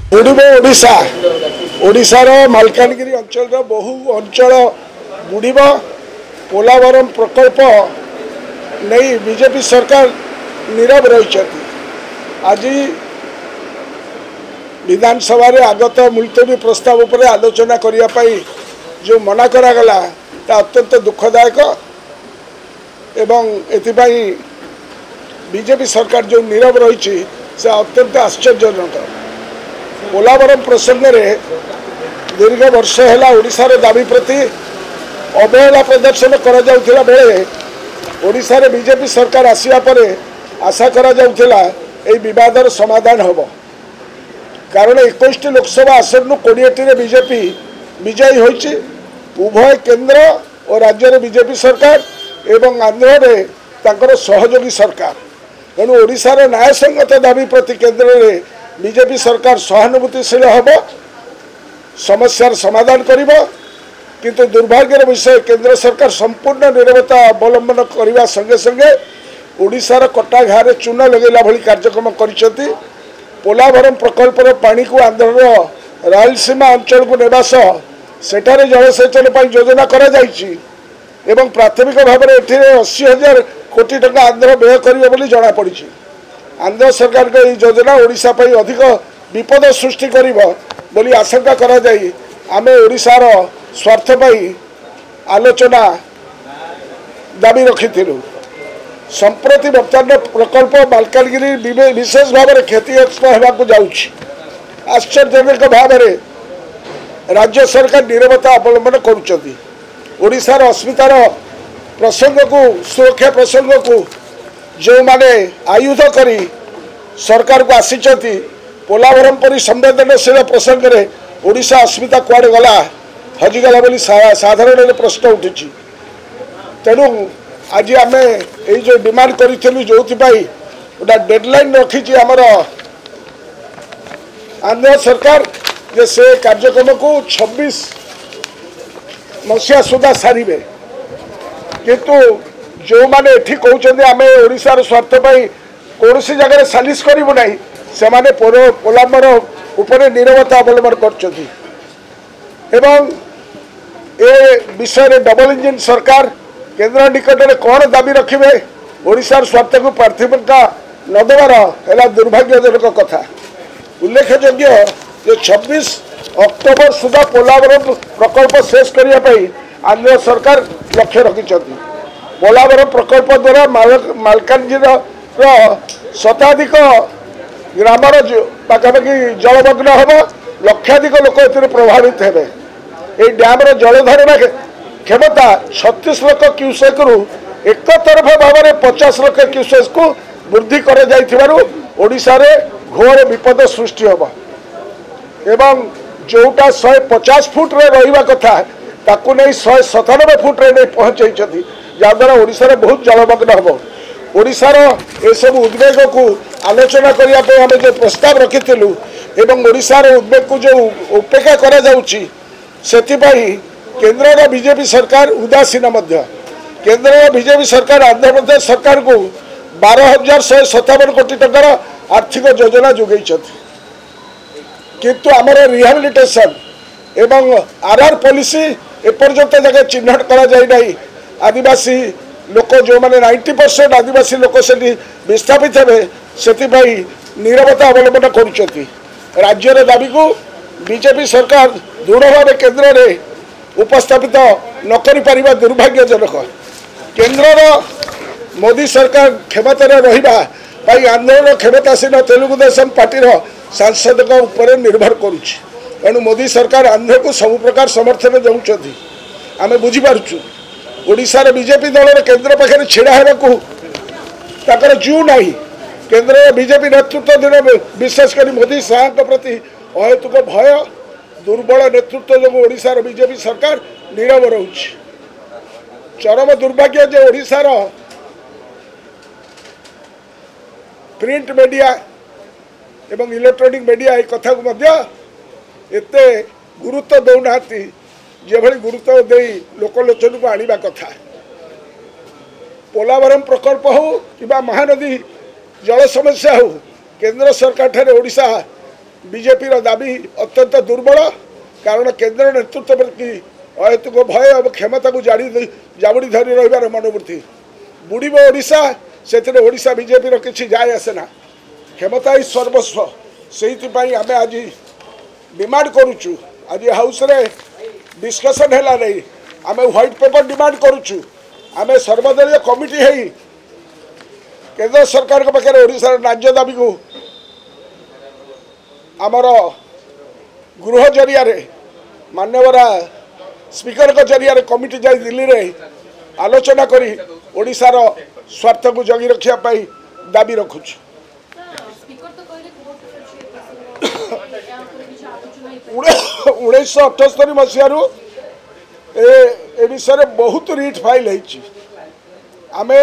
बुड़ब ओडिशा ओडिशार मालकानगिरी अंचल बहु अंचल बुड़ब पोलावरम प्रकल्प नहीं बीजेपी सरकार नीरव रही। आज विधानसभा आगत मुलतवी प्रस्ताव पर आलोचना करने जो मना करागला अत्यंत दुखदायक एवं एथिपाई बीजेपी सरकार जो नीरव रही से अत्यंत आश्चर्यजनक। पोलावरम प्रसंग में दीर्घ वर्ष है ओडिशार दाबी प्रति अवहेला प्रदर्शन करा जाउथिला बेले ओडिशा रे बीजेपी सरकार आसिया परे आशा करा जाउथिला एई विवादर समाधान होबो। कारण 21 लोकसभा आसन 20 रे बीजेपी विजयी होइछि। उभय केंद्र और राज्य रे बीजेपी सरकार एवं आंध्र रे तांकर सहयोगी सरकार तेणु ओडिशार न्यायसंगत दाबी प्रति केंद्र रे बीजेपी सरकार सहानुभूतिशील होब समस्यार समाधान करिब। किंतु दुर्भाग्यर विषय केंद्र सरकार संपूर्ण नीरवता अवलंबन करने संगे संगे ओडिशार कटा घारे चून लगेला भली कार्यक्रम करिसेंती। पोलावरम प्रकल्पर पानी को आंध्र रायलसीमा अंचल को नेबा सह सेठारे जलसेचन पर योजना करा जाइछि एवं प्राथमिक भाव में एठिरे 80,000 कोटी टका आंध्र व्यय करिवे बोली जणा पड़िछि। आंध्र सरकार का योजना ओडिशा पर अधिक विपद सृष्टि करिबो बोली आशंका करा जाई आमे ओडिशार स्वार्थ पाई आलोचना दाबी रखिथिलु। संप्रति वर्तमान प्रकल्प मालकानगिरी विशेष भाव में क्षतिग्रस्त होगाकू जाउछि। आश्चर्यजनक भाव में राज्य सरकार नीरवता अवलंबन करुचंती। ओडिशार अस्मितार प्रसंग को सुरक्षा प्रसंग को जो माने आयुध करी सरकार को आसीचंती पोलावरम परी संवेदनशील प्रसंग में ओडिशा अस्मिता कुआडे गला हजिगला बोली साधारण प्रश्न उठी। तेणु आज आम ये जो डिमांड करूँ जो गोटा डेडलाइन रखी आमर आंध्र सरकार जे से कार्यक्रम को 26 मसीहा सुधा सारे किंतु जो माने एठी कहते आम ओडिशार स्वार्थ कौन सी जगह सालिश करूँ ना से पोलावरम उपरे नीरवता अवलंबन कर विषय में डबल इंजिन सरकार केंद्र निकट में कौन दाबी रखिए ओडिशार स्वार्थ को प्राथमिकता न देवार है दुर्भाग्यजनक कथा। उल्लेखयोग्य जो 26 अक्टोबर सुधा पोलावरम प्रकल्प शेष करने आंध्र सरकार लक्ष्य रखिंट। पोलावरम प्रकल्प द्वारा मालकानगिरी शताधिक ग्रामर पाखापाखि जलमग्न हम लक्षाधिक लोक ए प्रभावित हे। ये डैम्र जलधारण क्षमता 36 लाख क्यूसेक रु एक तरफा भाव में 50 लाख क्यूसेक को वृद्धि कर ओडिशा रे घोर विपद सृष्टि होब एवं जोटा 150 फुट रे रहिबा कथा ताकू नहीं 197 फुट रे नहीं पहुंचाई जहाद्वारा ओडिशा रे बहुत जलमग्न हम। ओडिशार ये सब उद्वेग को आलोचना करने आम जो प्रस्ताव रखिलु एवं ओडिशार उद्वेग को जो उपेक्षा करा जाउछि सेतिपाई केंद्र बीजेपी सरकार उदासीन। केंद्र बीजेपी सरकार आंध्र प्रदेश सरकार को 12,157 कोटी टकर आर्थिक योजना जोगई किंतु आमर रिहाबिलिटेशन एवं आरआर पॉलिसी एपर्यंत जगह चिन्हट करा जाई नहीं। आदिवासी लोक जो माने 90% आदिवासी लोक से विस्थापित हे से नीरवता अवलंबन करुँच। राज्यर दाबी को बीजेपी सरकार दृढ़ भाव केंद्र में उपस्थापित न करि परिबा दुर्भाग्यजनक। केंद्र मोदी सरकार क्षमता रहिबा पाई आंध्र क्षमतासीन तेलुगु देशम पार्टी सांसद उपर निर्भर करुछि। तेणु मोदी सरकार आंध्र को सब प्रकार समर्थन दौरान आम बुझीपार्छु। ओडिशार बीजेपी दल केंद्र पाखे छिड़ा होगा जू ना केंद्र बीजेपी नेतृत्व दिन विशेषकर मोदी शाह प्रति अहेतुक भय दुर्बल नेतृत्व जो ओडिशार बीजेपी सरकार नीरव रहुछि। चरम दुर्भाग्य जे ओडिशार प्रिंट मीडिया एवं इलेक्ट्रॉनिक मीडिया एक कथा को एते गुरुत्व दौना जो भली गुरुत्व दे लोकलोचन को आनिबा कथा। पोलावरम प्रकल्प हो कि महानदी जल समस्या हो केंद्र सरकार ठारे ओडिशा बीजेपी दाबी अत्यंत दुर्बल कारण केंद्र नेतृत्व प्रति अहेतुक भय और क्षमता को जाबुड़ी धरी रही मनोवृत्ति बुड़ब ओडिशा से ओडिशा बीजेपी किसी जाए आसेना क्षमता ही सर्वस्व से आम आज डिमांड करुचु आज हाउस रे डिस्कशन है नहीं आम व्हाइट पेपर डिमांड करुचु आम सर्वदलीय कमिटी है केंद्र सरकार के पाखे ओडिशा न्याय दाबी को आमर गृह जरिया मान्यवरा स्पीकर के जरिया कमिटी जाई दिल्ली रे आलोचना करी ओडिशार स्वार्थ को जगी रखापी दाबी रखुच 1978 मसीह ए विषय बहुत रिट फाइल होमे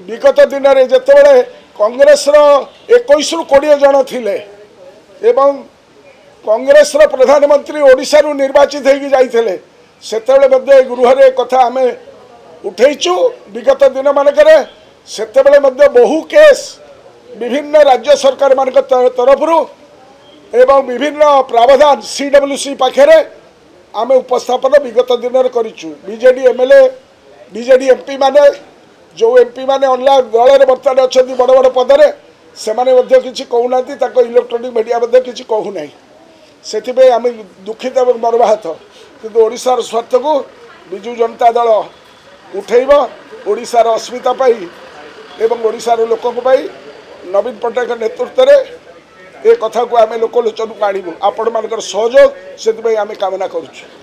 विगत दिन में जिते कांग्रेस 21 रु 20 जन थिले एवं कांग्रेस प्रधानमंत्री ओडिशा रु निर्वाचित होगी जाइए से गृह रे कथा आम उठेचु विगत दिन मानक से बहु केस विभिन्न राज्य सरकार मान तरफ एवं विभिन्न प्रावधान CWC पाखे आम उपस्थापन विगत दिन में करूँ बीजेडी एमएलए बीजेडी एमपी माने जो एमपी माने अन्य दल बर्तमान अच्छा बड़ बड़ पदर से किसी कहूना इलेक्ट्रोनिक मीडिया किसी कहूना से आम दुखित और मर्माहत किंतु ओडिशार स्वार्थ को विजु जनता दल उठेब ओडिशार अस्मिता पाई एवं ओडिशार लोकों नवीन पट्टनायक नेतृत्व में ए कथा को आम लोकलोचन को आणबू आपण मान सहयोग से आम कामना करुँ।